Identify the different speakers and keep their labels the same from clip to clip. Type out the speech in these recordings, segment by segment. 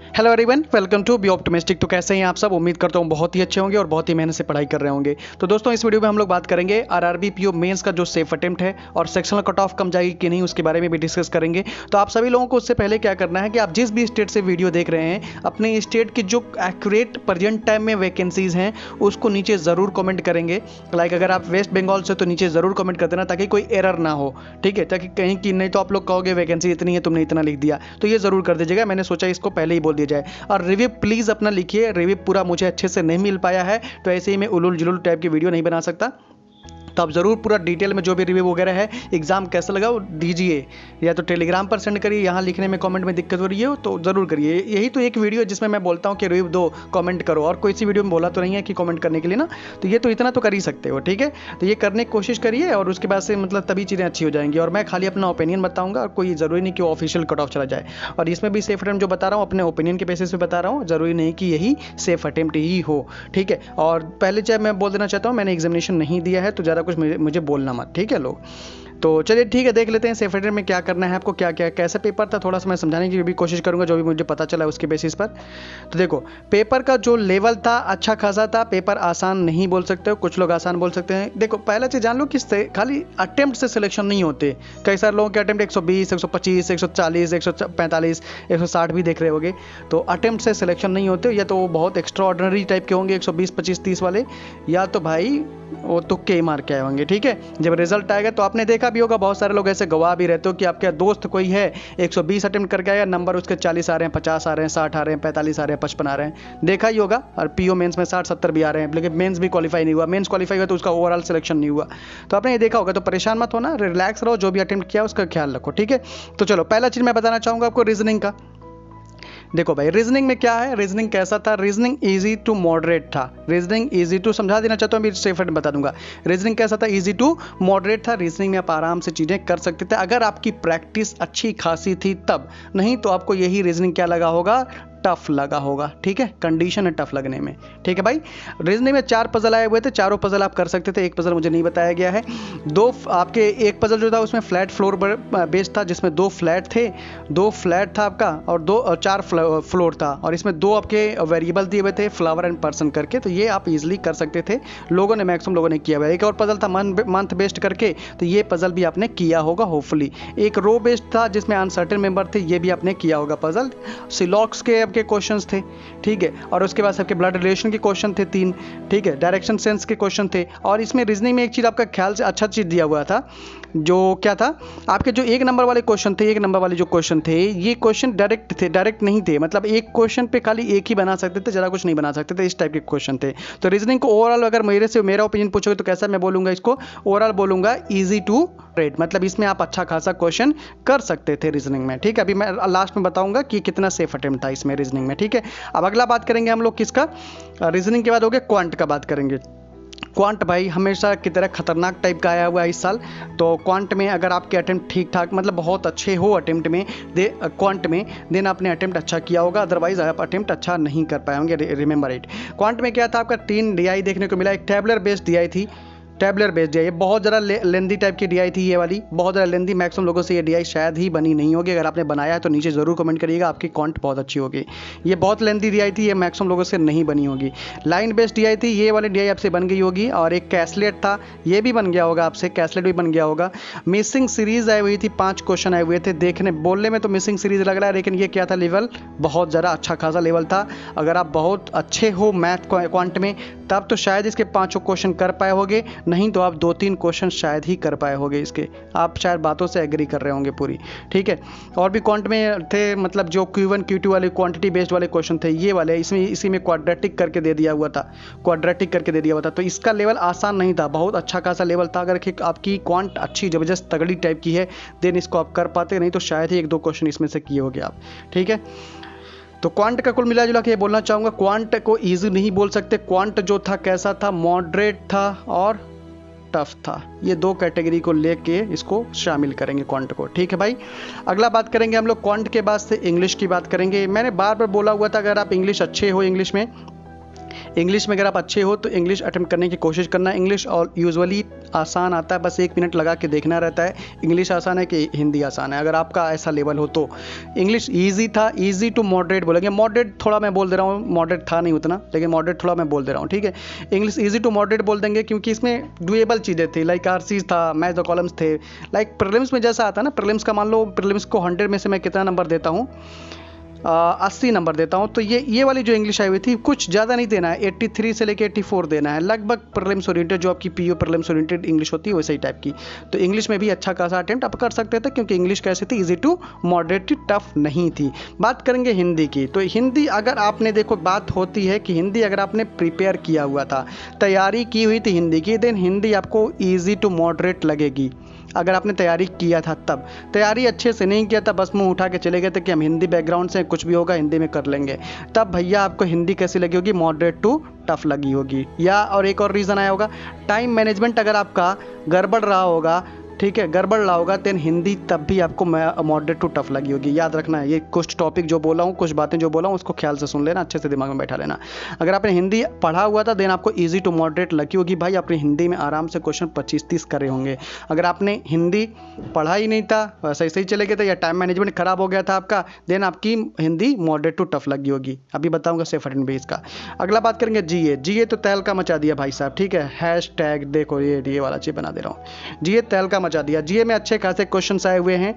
Speaker 1: Hello everyone, welcome to be optimistic. तो कैसे हैं आप सब? उम्मीद करता हूँ बहुत ही अच्छे होंगे और बहुत ही मेहनत से पढ़ाई कर रहे होंगे। तो दोस्तों, इस वीडियो में हम लोग बात करेंगे आरआरबी पीओ मेंस का जो सेफ अटेम्प्ट है और सेक्शनल कट ऑफ कम जाएगी कि नहीं, उसके बारे में भी डिस्कस करेंगे। तो आप सभी लोगों को उससे पहले क्या करना है कि आप जिस भी स्टेट से वीडियो देख रहे हैं, अपने स्टेट की जो एक्यूरेट प्रेजेंट टाइम में वैकेंसीज हैं उसको नीचे ज़रूर कमेंट करेंगे। लाइक अगर आप वेस्ट बंगाल से तो नीचे ज़रूर कमेंट कर देना ताकि कोई एरर ना हो, ठीक है? ताकि कहीं की नहीं तो आप लोग कहोगे वैकेंसी इतनी है, तुमने इतना लिख दिया, तो ये ज़रूर कर दीजिएगा। मैंने सोचा इसको पहले ही बोल दिया जाए। और रिव्यू प्लीज़ अपना लिखिए। रिव्यू पूरा मुझे अच्छे से नहीं मिल पाया है, तो ऐसे ही मैं उलूल जुलूल टाइप की वीडियो नहीं बना सकता। तो आप ज़रूर पूरा डिटेल में जो भी रिव्यू वगैरह है, एग्जाम कैसा लगा वो दीजिए, या तो टेलीग्राम पर सेंड करिए। यहाँ लिखने में कमेंट में दिक्कत हो रही है तो ज़रूर करिए। यही तो एक वीडियो है जिसमें मैं बोलता हूँ कि रिव्यू दो, कमेंट करो, और कोई सी वीडियो में बोला तो नहीं है कि कमेंट करने के लिए ना। तो ये तो इतना तो कर ही सकते हो, ठीक है? तो ये करने की कोशिश करिए और उसके बाद से मतलब तभी चीज़ें अच्छी हो जाएंगी। और मैं खाली अपना ओपिनियन बताऊँगा और कोई ज़रूरी नहीं कि वो ऑफिशियल कट ऑफ चला जाए। और इसमें भी सेफ अटेम्प्ट जो बता रहा हूँ अपने ओपिनियन के बेसिस पे बता रहा हूँ, ज़रूरी नहीं कि यही सेफ अटेम्प्ट ही हो, ठीक है? और पहले चाहे मैं बोल देना चाहता हूँ, मैंने एग्जामिनेशन नहीं दिया है तो ज़्यादा कुछ मुझे बोलना मत, ठीक है लोग? तो चलिए ठीक है, देख लेते हैं सेफ अटेम्प्ट में क्या करना है आपको, क्या क्या कैसे पेपर था, थोड़ा सा मैं समझाने की भी कोशिश करूंगा जो भी मुझे पता चला उसके बेसिस पर। तो देखो, पेपर का जो लेवल था अच्छा खासा था। पेपर आसान नहीं बोल सकते हो, कुछ लोग आसान बोल सकते हैं। देखो, पहला चीज़ जान लो कि खाली अटेम्प्ट से सिलेक्शन नहीं होते। कई सारे लोगों के अटेम्प्ट 120, 125, 140, 145, 160 भी देख रहे होगे। तो अटेम्प्ट से सिलेक्शन नहीं होते, या तो वो बहुत एक्स्ट्रा ऑर्डिनरी टाइप के होंगे 120, 25, 30 वाले, या तो भाई वो तुक्के ही मार के आए होंगे, ठीक है? जब रिजल्ट आएगा तो आपने देखा भी होगा, बहुत सारे लोग ऐसे गवाह भी रहते हो कि आपके दोस्त कोई है 120 अटेम्प्ट करके आया, नंबर उसके 40 आ रहे हैं, 50 आ रहे हैं, 60 आ रहे हैं, 45 आ रहे हैं, 55 आ रहे हैं, देखा ही होगा। और पीओ मेंस में 60, 70 भी आ रहे हैं, लेकिन मेंस भी क्वालिफाई नहीं हुआ। मेंस क्वालिफाई हुआ तो उसका ओवरऑल सिलेक्शन नहीं हुआ। तो आपने ये देखा होगा। तो परेशान मत होना, रिलैक्स रहो, जो भी अटेम्प्ट किया उसका ख्याल रखो, ठीक है? तो चलो, पहला चीज़ मैं बताना चाहूँगा आपको रीजनिंग का। देखो भाई, रीजनिंग में क्या है, रीजनिंग कैसा था? रीजनिंग इजी टू मॉडरेट था। रीजनिंग इजी टू समझा देना चाहता हूँ, स्टेप बता दूंगा। रीजनिंग कैसा था? इजी टू मॉडरेट था। रीजनिंग में आप आराम से चीज़ें कर सकते थे अगर आपकी प्रैक्टिस अच्छी खासी थी तब। नहीं तो आपको यही रीजनिंग क्या लगा होगा? टफ लगा होगा, ठीक है? कंडीशन है टफ लगने में, ठीक है भाई? रीजनिंग में 4 पजल आए हुए थे, चारों पजल आप कर सकते थे। एक पजल मुझे नहीं बताया गया है। आपके एक पजल जो था उसमें फ्लैट फ्लोर बेस्ड था, जिसमें 2 फ्लैट थे, 2 फ्लैट था आपका, और 4 फ्लोर था। और इसमें 2 आपके वेरिएबल दिए हुए थे, फ्लावर एंड पर्सन करके। तो ये आप इजिली कर सकते थे, मैक्सिमम लोगों ने किया हुआ है। एक और पजल था मंथ बेस्ड करके, तो ये पजल भी आपने किया होगा होपफुली। एक रो बेस्ड था जिसमें अनसर्टेन मेंबर थे, ये भी आपने किया होगा पजल। सिलॉक्स के के क्वेश्चंस थे, ठीक है? और उसके बाद सबके ब्लड रिलेशन के क्वेश्चन थे 3, ठीक है? डायरेक्शन सेंस के क्वेश्चन थे। और इसमें रीजनिंग में एक चीज़ आपका ख्याल से अच्छा चीज़ दिया हुआ था, जो क्या था? आपके जो 1 नंबर वाले क्वेश्चन थे, 1 नंबर वाले जो क्वेश्चन थे, ये क्वेश्चन डायरेक्ट थे, डायरेक्ट नहीं थे। मतलब एक क्वेश्चन पे खाली एक ही बना सकते थे, ज़्यादा कुछ नहीं बना सकते थे, इस टाइप के क्वेश्चन थे। तो रीजनिंग को ओवरऑल अगर मेरा ओपिनियन पूछोगे तो कैसा मैं बोलूँगा इसको? ओवरऑल बोलूँगा ईजी टू रेड। मतलब इसमें आप अच्छा खासा क्वेश्चन कर सकते थे रीजनिंग में, ठीक है? अभी मैं लास्ट में बताऊंगा कि कितना सेफ अटेम्प्ट था इसमें रीजनिंग में, ठीक है? अब अगला बात करेंगे हम लोग किसका? रीजनिंग के बाद हो गया क्वांट का बात करेंगे। क्वांट भाई हमेशा की तरह खतरनाक टाइप का आया हुआ है इस साल। तो क्वांट में अगर आपके अटेम्प्ट ठीक ठाक, मतलब बहुत अच्छे हो अटेम्प्ट में, क्वांट में, देन आपने अटेम्प्ट अच्छा किया होगा, अदरवाइज आप अटेम्प्ट अच्छा नहीं कर पाए होंगे। Remember it. क्वांट में क्या था आपका? 3 डीआई देखने को मिला। एक टैबुलर बेस्ड डीआई थी, टैबुलर बेस्ड डीआई, बहुत ज़्यादा लेंदी टाइप की डीआई थी ये वाली, बहुत ज़्यादा लेंदी। मैक्सिमम लोगों से ये डीआई शायद ही बनी नहीं होगी। अगर आपने बनाया है तो नीचे ज़रूर कमेंट करिएगा, आपकी क्वांट बहुत अच्छी होगी। ये बहुत लेंदी डीआई थी, ये मैक्सिमम लोगों से नहीं बनी होगी। लाइन बेस्ड डीआई थी, ये वाली डीआई आपसे बन गई होगी। और एक कैसलेट था, ये भी बन गया होगा आपसे, कैसलेट भी बन गया होगा। मिसिंग सीरीज आई हुई थी, 5 क्वेश्चन आए हुए थे। बोलने में तो मिसिंग सीरीज लग रहा है, लेकिन ये क्या था? लेवल बहुत ज़्यादा अच्छा खासा लेवल था। अगर आप बहुत अच्छे हो मैथ क्वांट में तब तो शायद इसके 5 क्वेश्चन कर पाए होगे, नहीं तो आप 2-3 क्वेश्चन शायद ही कर पाए होगे इसके। आप शायद बातों से एग्री कर रहे होंगे पूरी, ठीक है? और भी क्वांट में थे, मतलब जो Q1 Q2 वाले क्वांटिटी बेस्ड वाले क्वेश्चन थे, ये वाले इसी में क्वाड्रेटिक करके दे दिया हुआ था, क्वाड्रेटिक करके दे दिया हुआ था। तो इसका लेवल आसान नहीं था, बहुत अच्छा खासा लेवल था। अगर आपकी क्वांट अच्छी जबरदस्त तगड़ी टाइप की है देन इसको आप कर पाते, नहीं तो शायद ही 1-2 क्वेश्चन इसमें से किए होगे आप, ठीक है? तो क्वांट का कुल मिला जुला के ये बोलना चाहूँगा, क्वांट को ईजी नहीं बोल सकते। क्वांट जो था कैसा था? मॉडरेट था और टफ था। ये 2 कैटेगरी को लेके इसको शामिल करेंगे क्वांट को, ठीक है भाई? अगला बात करेंगे हम लोग क्वांट के बाद से इंग्लिश की बात करेंगे। मैंने बार बार बोला हुआ था, अगर आप इंग्लिश अच्छे हो, इंग्लिश में इंग्लिश में अगर आप अच्छे हो तो इंग्लिश अटेम्प्ट करने की कोशिश करना। इंग्लिश और यूजुअली आसान आता है, बस 1 मिनट लगा के देखना रहता है इंग्लिश आसान है कि हिंदी आसान है। अगर आपका ऐसा लेवल हो तो इंग्लिश ईजी था, ईजी टू मॉडरेट बोलेंगे। मॉडरेट थोड़ा मैं बोल दे रहा हूँ, मॉडरेट था नहीं उतना, लेकिन मॉडरेट थोड़ा मैं बोल दे रहा हूँ, ठीक है। इंग्लिश ईजी टू मॉडरेट बोल देंगे क्योंकि इसमें डुएबल चीज़ें थी, लाइक आरसीज था, मैच द कॉलम्स थे। लाइक प्रीलिम्स में जैसा आता है ना, प्रीलिम्स का मान लो प्रीलिम्स को 100 में से मैं कितना नंबर देता हूँ, 80 नंबर देता हूँ। तो ये वाली जो इंग्लिश आई हुई थी कुछ ज़्यादा नहीं देना है, 83 से लेके 84 देना है, लगभग प्रीलिम्स ओरिएंटेड जो आपकी पीओ प्रीलिम्स ओरिएंटेड इंग्लिश होती है वैसे ही टाइप की। तो इंग्लिश में भी अच्छा खासा अटेम्प्ट आप कर सकते थे क्योंकि इंग्लिश कैसी थी, इजी टू मॉडरेट, टफ नहीं थी। बात करेंगे हिंदी की, तो हिंदी अगर आपने देखो बात होती है कि हिंदी अगर आपने प्रिपेयर किया हुआ था, तैयारी की हुई थी हिंदी की, देन हिंदी आपको ईजी टू मॉडरेट लगेगी। अगर आपने तैयारी किया था तब, तैयारी अच्छे से नहीं किया था, बस मुंह उठा के चले गए थे कि हम हिंदी बैकग्राउंड से कुछ भी होगा हिंदी में कर लेंगे, तब भैया आपको हिंदी कैसी लगी होगी, मॉडरेट टू टफ लगी होगी। या और एक और रीज़न आया होगा, टाइम मैनेजमेंट अगर आपका गड़बड़ रहा होगा, ठीक है, गड़बड़ रहा होगा, देन हिंदी तब भी आपको मॉडरेट टू टफ लगी होगी। याद रखना है, ये कुछ टॉपिक जो बोला हूँ, कुछ बातें जो बोला हूँ, उसको ख्याल से सुन लेना, अच्छे से दिमाग में बैठा लेना। अगर आपने हिंदी पढ़ा हुआ था देन आपको इजी टू मॉडरेट लगी होगी। भाई अपनी हिंदी में आराम से क्वेश्चन 25-30 करे होंगे। अगर आपने हिंदी पढ़ा ही नहीं था, वैसे ही चले गए थे, या टाइम मैनेजमेंट खराब हो गया था आपका, देन आपकी हिंदी मॉडरेट टू टफ लगी होगी। अभी बताऊंगा सेफ अटेम्प्ट बेस का। अगला बात करेंगे जीए। जीए तो तहलका मचा दिया भाई साहब, ठीक है, हैशटैग देखो ये वाला चीज़ बना दे रहा हूँ, जीए तहलका मचा दिया। जीए में अच्छे खासे क्वेश्चंस आए हुए हैं,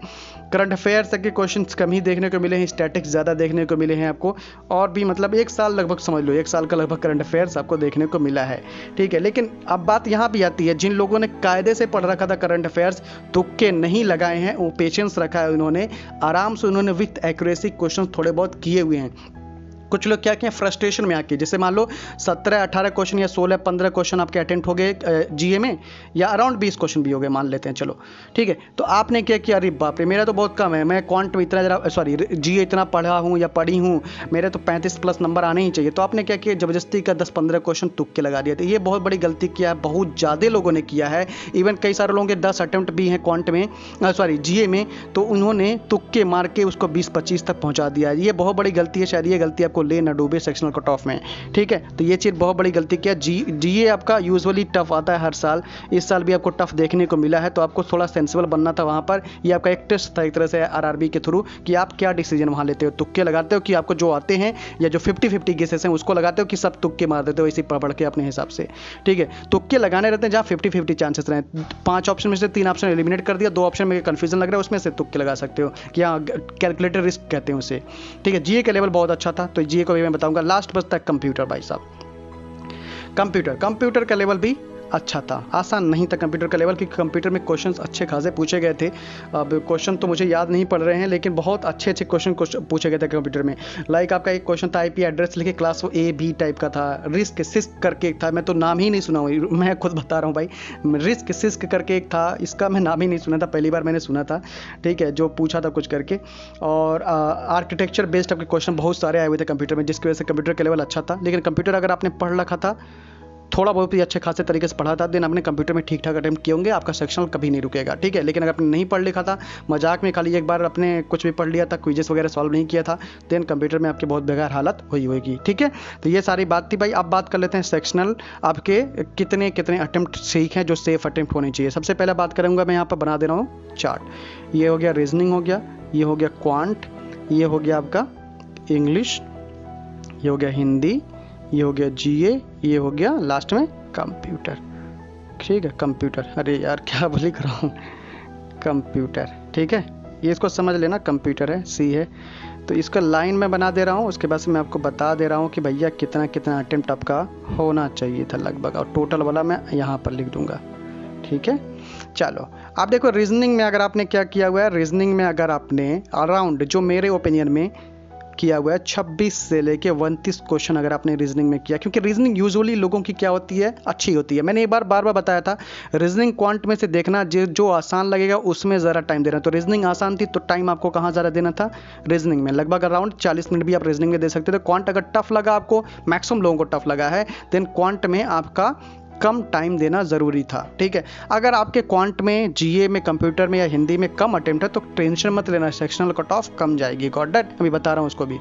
Speaker 1: करंट अफेयर्स के क्वेश्चंस कम ही देखने को मिले हैं, स्टैटिक्स ज़्यादा देखने को मिले हैं आपको, और भी मतलब 1 साल लगभग समझ लो, 1 साल का लगभग करंट अफेयर्स आपको देखने को मिला है, ठीक है। लेकिन अब बात यहाँ भी आती है, जिन लोगों ने कायदे से पढ़ रखा था करंट अफेयर्स, तुक्के नहीं लगाए हैं, वो पेशेंस रखा है उन्होंने, आराम से उन्होंने विथ एक्यूरेसी क्वेश्चन थोड़े बहुत किए हुए हैं। कुछ लोग क्या किए फ्रस्ट्रेशन में आके, जैसे मान लो 17-18 क्वेश्चन या 16-15 क्वेश्चन आपके अटेम्प्ट हो गए जीए में, या अराउंड 20 क्वेश्चन भी हो गए मान लेते हैं, चलो ठीक है। तो आपने क्या किया, अरे बाप रे मेरा तो बहुत कम है, मैं क्वांट में इतना जरा सॉरी जीए इतना पढ़ा हूँ या पढ़ी हूँ, मेरे तो 35+ नंबर आने ही चाहिए। तो आपने क्या किया, ज़बरदस्ती का 10-15 क्वेश्चन तुक्के लगा दिए थे। ये बहुत बड़ी गलती किया है, बहुत ज़्यादा लोगों ने किया है। इवन कई सारे लोगों के 10 अटेम्प्ट भी हैं क्वांट में, सॉरी जीए में, तो उन्होंने तुक्के मार के उसको 20-25 तक पहुँचा दिया है। ये बहुत बड़ी गलती है, शायद ये गलती आपको ले ना डूबे सेक्शनल कट ऑफ में, ठीक है। तो ये चीज़ बहुत बड़ी गलती किया। जीए आपका यूजुअली टफ आता है हर साल, इस साल भी आपको टफ देखने को मिला है, तो आपको थोड़ा सेंसिबल बनना था वहाँ पर। ये आपका एक टेस्ट था एक तरह से आरआरबी के थ्रू, कि आप क्या डिसीजन वहाँ लेते हो, तुक्के लगाते हो कि आपको जो आते हैं, या जो 50-50 गेसेस हैं उसको लगाते हो, कि सब तुक्के मार देते हो इसी पढ़ के अपने हिसाब से, ठीक है। तुक्के लगाने रहते हैं जहाँ 50-50 चांसेस रहे, 5 ऑप्शन में से 3 ऑप्शन एलिमिनेट कर दिया, 2 ऑप्शन में कंफ्यूजन लग रहा है, उसमें से तुक्के लगा सकते हो, कि हाँ कैलकुलेटेड रिस्क कहते हैं उसे, ठीक है। जीए का लेवल बहुत अच्छा था, तो जीए को भी मैं बताऊंगा। लास्ट बचता है कंप्यूटर भाई साहब। कंप्यूटर का लेवल भी अच्छा था, आसान नहीं था कंप्यूटर का लेवल, क्योंकि कंप्यूटर में क्वेश्चंस अच्छे खासे पूछे गए थे। अब क्वेश्चन तो मुझे याद नहीं पड़ रहे हैं, लेकिन बहुत अच्छे क्वेश्चन पूछे गए थे कंप्यूटर में। लाइक आपका एक क्वेश्चन था आईपी एड्रेस लेके क्लास ए बी टाइप का था, रिस्क सिस्क करके एक था, मैं तो नाम ही नहीं सुना हूँ, मैं खुद बता रहा हूँ भाई, रिस्क सिस्क करके एक था, इसका मैं नाम ही नहीं सुना था, पहली बार मैंने सुना था, ठीक है, जो पूछा था कुछ करके। और आर्किटेक्चर बेस्ड आपके क्वेश्चन बहुत सारे आए हुए थे कंप्यूटर में, जिसकी वजह से कंप्यूटर का लेवल अच्छा था। लेकिन कंप्यूटर अगर आपने पढ़ रखा था, थोड़ा बहुत ही अच्छे खासे तरीके से पढ़ा था, देन आपने कंप्यूटर में ठीक ठाक अटेम्प्ट किए होंगे, आपका सेक्शनल कभी नहीं रुकेगा, ठीक है। लेकिन अगर आपने नहीं पढ़ लिखा था, मजाक में खाली एक बार अपने कुछ भी पढ़ लिया था, क्विजेस वगैरह सॉल्व नहीं किया था, देन कंप्यूटर में आपकी बहुत बेकार हालत हुई होगी, ठीक है। तो ये सारी बात थी भाई। अब बात कर लेते हैं सेक्शनल आपके कितने अटेम्प्ट सीख हैं जो सेफ अटेम्प्ट होने चाहिए। सबसे पहले बात करूँगा, मैं यहाँ पर बना दे रहा हूँ चार्ट। ये हो गया रीजनिंग, हो गया ये, हो गया क्वांट, ये हो गया आपका इंग्लिश, ये हो गया हिंदी, ये हो गया जीए, ये हो गया लास्ट में कंप्यूटर, ठीक है। कंप्यूटर, अरे यार क्या बोली कर रहा हूँ, कंप्यूटर, ठीक है, ये इसको समझ लेना, कंप्यूटर है, सी है। तो इसका लाइन में बना दे रहा हूँ, उसके बाद से मैं आपको बता दे रहा हूँ कि भैया कितना अटेम्प्ट आपका होना चाहिए था लगभग, और टोटल वाला मैं यहाँ पर लिख दूंगा, ठीक है। चलो आप देखो, रीजनिंग में अगर आपने क्या किया हुआ है, रीजनिंग में अगर आपने अराउंड, जो मेरे ओपिनियन में किया हुआ है, 26 से लेके 29 क्वेश्चन अगर आपने रीजनिंग में किया, क्योंकि रीजनिंग यूजुअली लोगों की क्या होती है, अच्छी होती है। मैंने एक बार बार बताया था, रीजनिंग क्वांट में से देखना, जो आसान लगेगा उसमें ज़रा टाइम देना। तो रीजनिंग आसान थी तो टाइम आपको कहाँ ज़्यादा देना था, रीजनिंग में, लगभग अराउंड 40 मिनट भी आप रीजनिंग में दे सकते थे। क्वांट अगर टफ लगा आपको, मैक्सिमम लोगों को टफ लगा है, देन क्वांट में आपका कम टाइम देना ज़रूरी था। ठीक है, अगर आपके क्वांट में, जीए में, कंप्यूटर में या हिंदी में कम अटेम्प्ट है तो टेंशन मत लेना, सेक्शनल कट ऑफ कम जाएगी। Got that? अभी बता रहा हूँ उसको भी।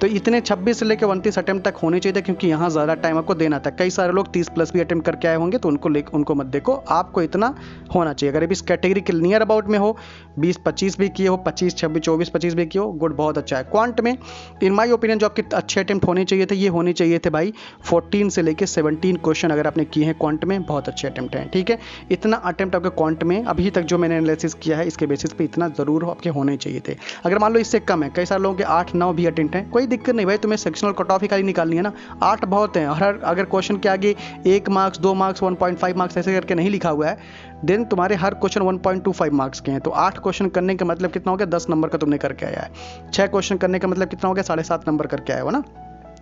Speaker 1: तो इतने 26 से लेकर 29 अटेम्प्ट तक होने चाहिए थे, क्योंकि यहाँ ज़्यादा टाइम आपको देना था। कई सारे लोग 30+ भी अटेम्प्ट करके आए होंगे, तो उनको मत देखो, आपको इतना होना चाहिए। अगर इस कैटेगरी के नियर अबाउट में हो, 20-25 भी किए हो, 25, 26, 24, 25 भी किए हो, गुड, बहुत अच्छा है। क्वांट में इन माई ओपिनियन जो आपके अच्छे अटेम्प्ट होने चाहिए थे, ये होने चाहिए थे भाई 14 से लेकर 17 क्वेश्चन अगर आपने किए हैं क्वांट में, बहुत अच्छे अटेम्प्ट हैं। ठीक है, इतना अटेम्प्ट आपके क्वांट में अभी तक जो मैंने एनालिसिस किया है, इसके बेसिस पे इतना ज़रूर आपके होने चाहिए थे। अगर मान लो इससे कम है, कई सारे लोगों के 8-9 भी अटेम्प्ट हैं, कोई दिक्कत नहीं भाई, तुम्हें सेक्शनल कट ऑफ ही खाली निकालनी है ना। 8 बहुत है। हर अगर क्वेश्चन के आगे 1 मार्क्स, 2 मार्क्स, 1.5 मार्क्स ऐसे करके नहीं लिखा हुआ है, देन तुम्हारे हर क्वेश्चन 1.25 मार्क्स के हैं। तो 8 क्वेश्चन करने का मतलब कितना हो गया? 10 नंबर का तुमने करके आया है। 6 क्वेश्चन करने का मतलब कितना हो गया? 7.5 नंबर करके आया हो ना।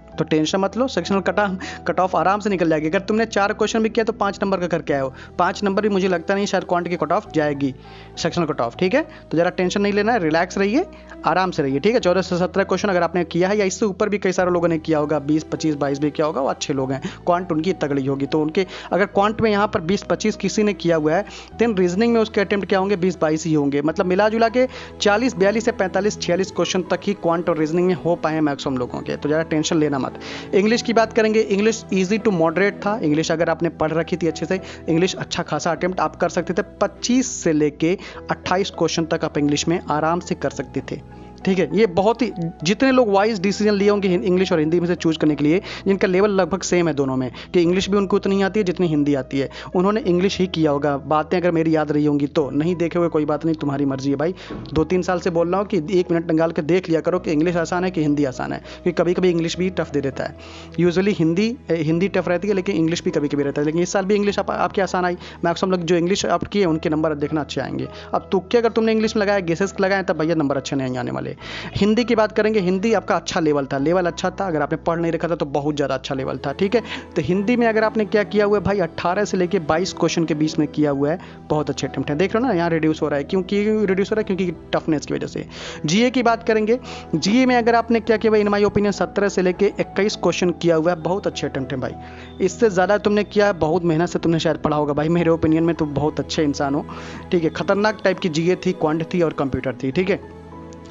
Speaker 1: तो टेंशन मत लो, सेक्शनल कट ऑफ आराम से निकल जाएगी। अगर तुमने 4 क्वेश्चन भी किया तो 5 नंबर का करके आए हो। 5 नंबर भी मुझे लगता नहीं शायद क्वांट की कट ऑफ जाएगी, सेक्शनल कट ऑफ। ठीक है, तो जरा टेंशन नहीं लेना है, रिलैक्स रहिए, आराम से रहिए। ठीक है, 14 से 17 क्वेश्चन अगर आपने किया है, या इससे ऊपर भी कई सारे लोगों ने किया होगा, 20, 25, 22 भी किया होगा, वो अच्छे लोग हैं, क्वांट उनकी तगड़ी होगी। तो उनके अगर क्वांट में यहाँ पर 20-25 किसी ने किया हुआ है, देन रीजनिंग में उसके अटेम्प्ट क्या होंगे? 20-22 ही होंगे। मतलब मिला जुला के 40, 42 से 45, 46 क्वेश्चन तक ही क्वांट और रीजनिंग में हो पाए मैक्सिमम लोगों के। तो ज़्यादा टेंशन लेना मत। इंग्लिश की बात करेंगे, इंग्लिश इजी टू मॉडरेट था। इंग्लिश अगर आपने पढ़ रखी थी अच्छे से, इंग्लिश अच्छा खासा अटेम्प्ट आप कर सकते थे। 25 से लेके 28 क्वेश्चन तक आप इंग्लिश में आराम से कर सकते थे। ठीक है, ये बहुत ही, जितने लोग वाइज डिसीजन लिए होंगे इंग्लिश और हिंदी में से चूज करने के लिए, जिनका लेवल लगभग सेम है दोनों में, कि इंग्लिश भी उनको उतनी आती है जितनी हिंदी आती है, उन्होंने इंग्लिश ही किया होगा। बातें अगर मेरी याद रही होंगी तो, नहीं देखे हुए कोई बात नहीं, तुम्हारी मर्जी है भाई। 2-3 साल से बोल रहा हूँ कि 1 मिनट निकाल के देख लिया करो कि इंग्लिश आसान है कि हिंदी आसान है, क्योंकि कभी कभी इंग्लिश भी टफ दे देता है। यूजुअली हिंदी टफ रहती है, लेकिन इंग्लिश भी कभी कभी रहता है। लेकिन इस साल भी इंग्लिश आपकी आसान आई। मैक्सिमम लोग जो इंग्लिश आप किए उनके नंबर देखना अच्छे आएंगे। अब तुक्के अगर तुमने इंग्लिश में लगाया, गेसेस लगाए, तब भैया नंबर अच्छे नहीं आने वाले। हिंदी की बात करेंगे, हिंदी आपका अच्छा लेवल था, लेवल अच्छा था। अगर आपने पढ़ नहीं रखा था तो बहुत ज़्यादा अच्छा लेवल था। ठीक है, तो हिंदी में अगर आपने क्या किया हुआ है भाई, 18 से लेके 22 क्वेश्चन के बीच में किया हुआ है, बहुत अच्छे अटेम्प्ट है। देख रहे हो ना, यहाँ रिड्यूस हो रहा है। क्योंकि रिड्यूस हो रहा है, क्योंकि टफनेस की वजह से। जीए की बात करेंगे, जीए में अगर आपने क्या किया भाई, इन माई ओपिनियन 17 से लेके 21 क्वेश्चन किया हुआ है, बहुत अच्छे अटेम्प्ट है भाई। इससे ज़्यादा तुमने किया है, बहुत मेहनत से तुमने शायद पढ़ा होगा भाई। मेरे ओपिनियन में तो बहुत अच्छे इंसान हो। ठीक है, खतरनाक टाइप की जीए थी, क्वांट थी और कंप्यूटर थी। ठीक है,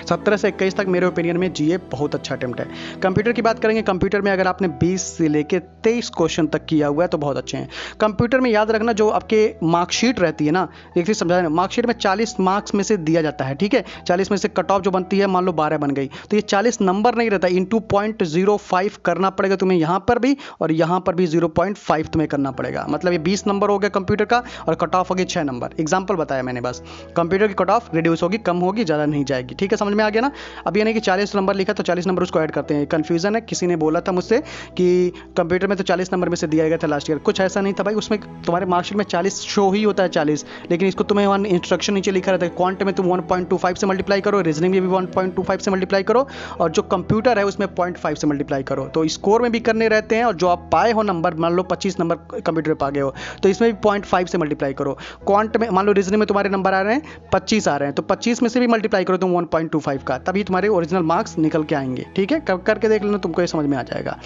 Speaker 1: 17 से 21 तक मेरे ओपिनियन में जीए बहुत अच्छा अटेम्प्ट है। कंप्यूटर की बात करेंगे, कंप्यूटर में अगर आपने 20 से लेके 23 क्वेश्चन तक किया हुआ है तो बहुत अच्छे हैं। कंप्यूटर में याद रखना, जो आपके मार्कशीट रहती है ना, एक चीज़ समझा, मार्कशीट में 40 मार्क्स में से दिया जाता है। ठीक है, 40 में से कट ऑफ जो बनती है, मान लो 12 बन गई, तो ये 40 नंबर नहीं रहता, इंटू 0.05 करना पड़ेगा तुम्हें यहाँ पर भी, और यहाँ पर भी 0.5 तुम्हें करना पड़ेगा। मतलब ये 20 नंबर हो गया कंप्यूटर का, और कट ऑफ होगी 6 नंबर। एग्जाम्पल बताया मैंने बस। कंप्यूटर की कट ऑफ रिड्यूस होगी, कम होगी, ज़्यादा नहीं जाएगी। ठीक है, समझ में आ गया ना। अब ये नहीं कि 40 नंबर लिखा तो 40 नंबर उसको ऐड करते हैं। कंफ्यूजन है, किसी ने बोला था मुझसे कि कंप्यूटर में तो 40 नंबर में से दिया गया था लास्ट ईयर, कुछ ऐसा नहीं था भाई। उसमें तुम्हारे मार्कशीट में 40 शो ही होता है 40, लेकिन इसको तुम्हें वन इंस्ट्रक्शन नीचे लिखा रहता है। क्वांट में तुम 1.25 से मल्टीप्लाई करो, रीजनिंग में भी 1.25 से मल्टीप्लाई करो, और जो कंप्यूटर है उसमें 0.5 से मल्टीप्लाई करो। तो स्कोर में भी करने रहते हैं, और जो आप पाए हो नंबर, मान लो 25 नंबर कंप्यूटर में पा गए हो, तो इसमें भी 0.5 से मल्टीप्लाई करो। क्वांट में मान लो रीजनिंग में तुम्हारे नंबर आ रहे हैं 25 आ रहे हैं, तो 25 में से भी मल्टीप्लाई करो तुम 1.25 का, तभी तुम्हारे ओरिजिनल मार्क्स निकल के आएंगे। ठीक है, करके देख लेना, तुमको ये समझ में आ जाएगा।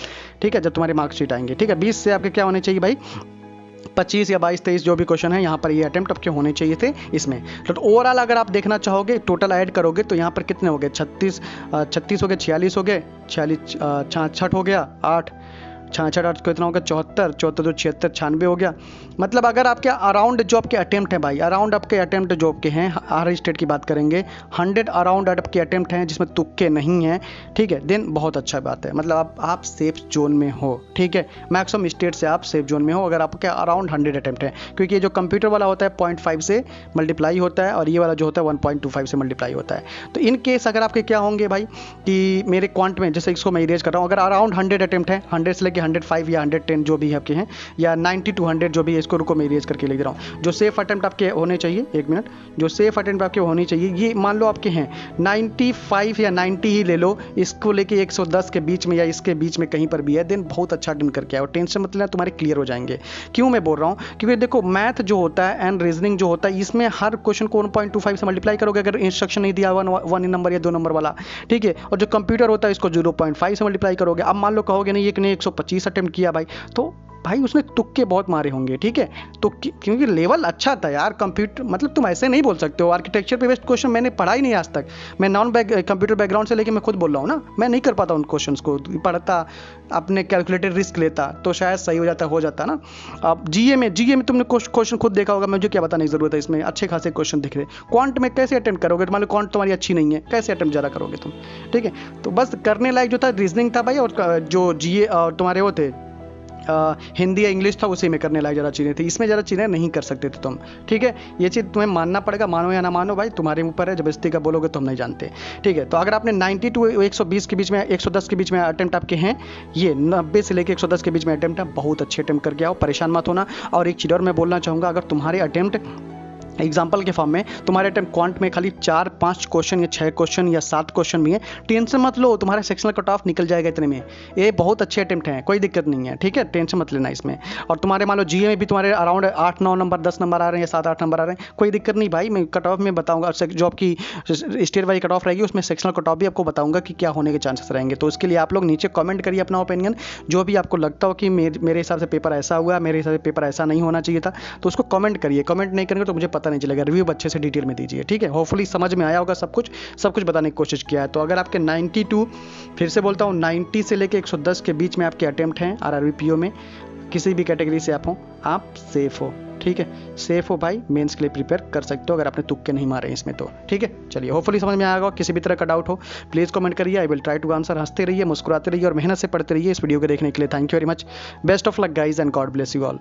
Speaker 1: ठीक है, जब तुम्हारे मार्कशीट आएंगे। ठीक है, 20 से आपके क्या होने चाहिए भाई, 25 या 22, 23 जो भी क्वेश्चन है, यहाँ पर ये अटेम्प्ट आपके होने चाहिए थे इसमें। तो ओवरऑल अगर आप देखना चाहोगे, टोटल ऐड करोगे तो यहाँ पर कितने हो गए, 36 हो गए, 46 हो गए, 66 हो गया, 8 66 कितना हो गया, 74 74 76 96 हो गया। मतलब अगर आपके अराउंड जो आपके अटेम्प्ट हैं भाई, अराउंड आपके अटेम्प्ट जो आपके हैं, हर स्टेट की बात करेंगे, 100 अराउंड आपके अटेम्प्ट हैं जिसमें तुक्के नहीं हैं। ठीक है, देन बहुत अच्छा बात है, मतलब आप सेफ जोन में हो। ठीक है, मैक्सिमम स्टेट से आप सेफ जोन में हो अगर आपके अराउंड 100 अटेम्प्ट हैं, क्योंकि ये जो कंप्यूटर वाला होता है 0.5 से मल्टीप्लाई होता है, और ये वाला जो होता है 1.25 से मल्टीप्लाई होता है। तो इन केस अगर आपके क्या होंगे भाई, कि मेरे क्वांट में, जैसे इसको मैं इरेज कर रहा हूँ, अगर अराउंड 100 अटेम्प्ट है, 100 से लेकर 105 या 110 जो भी आपके हैं, या 90 to 100 जो भी है, इसको रुको मैं इरेज करके लिख रहा हूँ। जो सेफ अटेम्प्ट आपके होने चाहिए, एक मिनट, जो सेफ अटेम्प्ट आपके होने चाहिए, ये मान लो आपके हैं 95 या 90 ही ले लो, इसको लेके 110 के बीच में या इसके बीच में कहीं पर भी है, देन बहुत अच्छा अटेम्प्ट करके आओ। टेंशन मत लेना, तुम्हारे क्लियर हो जाएंगे। क्यों मैं बोल रहा हूँ, क्योंकि देखो मैथ जो होता है एंड रीजनिंग जो होता है, इसमें हर क्वेश्चन को 1.25 से मल्टीप्लाई करोगे, अगर इंस्ट्रक्शन नहीं दिया 1 नंबर या 2 नंबर वाला। ठीक है, और जो कंप्यूटर होता है इसको 0.5 से मल्टीप्लाई करोगे। अब मान लो कहोगे नहीं, एक ने 125 अटेम्प्ट किया भाई, तो भाई उसने तुक्के बहुत मारे होंगे, ठीक है, तुक्के, क्योंकि लेवल अच्छा था यार कंप्यूटर, मतलब तुम ऐसे नहीं बोल सकते हो। आर्किटेक्चर पे बेस्ड क्वेश्चन मैंने पढ़ा ही नहीं आज तक, मैं नॉन कंप्यूटर बैकग्राउंड से लेके मैं खुद बोल रहा हूँ ना, मैं नहीं कर पाता उन क्वेश्चंस को, पढ़ता अपने कैलकुलेटेड रिस्क लेता तो शायद सही हो जाता ना। अब जीए में तुमने क्वेश्चन खुद देखा होगा, मुझे क्या बताने की जरूरत है, इसमें अच्छे खासे क्वेश्चन दिख रहे। क्वांट में कैसे अटेम्प्ट करोगे, मान लो क्वांट तुम्हारी अच्छी नहीं है, कैसे अटेम्प्ट ज़्यादा करोगे तुम, ठीक है। तो बस करने लायक जो था रीजनिंग था भाई, और जो जीए तुम्हारे वो थे हिंदी या इंग्लिश था, उसी में करने लायक ज़्यादा चीज़ें थी, इसमें ज़्यादा चीज़ें नहीं कर सकते थे तुम, ठीक है। ये चीज़ तुम्हें मानना पड़ेगा, मानो या ना मानो भाई तुम्हारे ऊपर है, जबरदस्ती का बोलोगे तो हम नहीं जानते, ठीक है। तो अगर आपने 90 टू 120 के बीच में, 110 के बीच में अटेम्प्ट आपके हैं, ये 90 से लेकर 110 के बीच में अटेम्प्ट है, बहुत अच्छे अटेम्प्ट करके आओ, परेशान मत होना। और एक चीज़ और मैं बोलना चाहूँगा, अगर तुम्हारे अटेम्प्ट एग्जाम्पल के फॉर्म में तुम्हारे अटेम्प्ट क्वांट में खाली 4-5 क्वेश्चन या 6 क्वेश्चन या 7 क्वेश्चन भी है, टेंशन मत लो, तुम्हारा सेक्शनल कट ऑफ निकल जाएगा इतने में, ये बहुत अच्छे अटेम्प्ट हैं, कोई दिक्कत नहीं है, ठीक है, टेंशन मत लेना इसमें। और तुम्हारे मान लो जीए में भी तुम्हारे अराउंड 8-9 नंबर 10 नंबर आ रहे हैं या 7-8 नंबर आ रहे हैं, कोई दिक्कत नहीं भाई, मैं कट ऑफ में बताऊंगा, जो आपकी स्टेट वाइज कट ऑफ रहेगी उसमें सेक्शनल कट ऑफ भी आपको बताऊंगा कि क्या होने के चांसेस रहेंगे। तो उसके लिए आप लोग नीचे कमेंट करिए अपना ओपिनियन, जो भी आपको लगता हो कि मेरे हिसाब से पेपर ऐसा हुआ, मेरे हिसाब से पेपर ऐसा नहीं होना चाहिए था, तो उसको कमेंट करिए। कमेंट नहीं करेंगे तो मुझे पता नहीं चलेगा, रिव्यू अच्छे से डिटेल में दीजिए, ठीक है। होपफुली समझ में आया होगा सब कुछ बताने की कोशिश किया है। तो अगर आपके 92, फिर से बोलता हूँ 90 से लेके 110 के बीच में आपके अटेम्प्ट हैं आरआरबी पीओ में, किसी भी कैटेगरी से आप हो, आप सेफ हो, ठीक है, सेफ हो भाई, मेंस के लिए प्रिपेयर कर सकते हो अगर आपने तुक्के नहीं मारे इसमें तो, ठीक है। चलिए होपफुली समझ में आएगा, किसी भी तरह का डाउट हो प्लीज़ कमेंट करिए, I will try to answer. हंसते रहिए, मुस्कुराते रहिए और मेहनत से पढ़ते रहिए। इस वीडियो को देखने के लिए thank you very much, best of luck guys and God bless you all.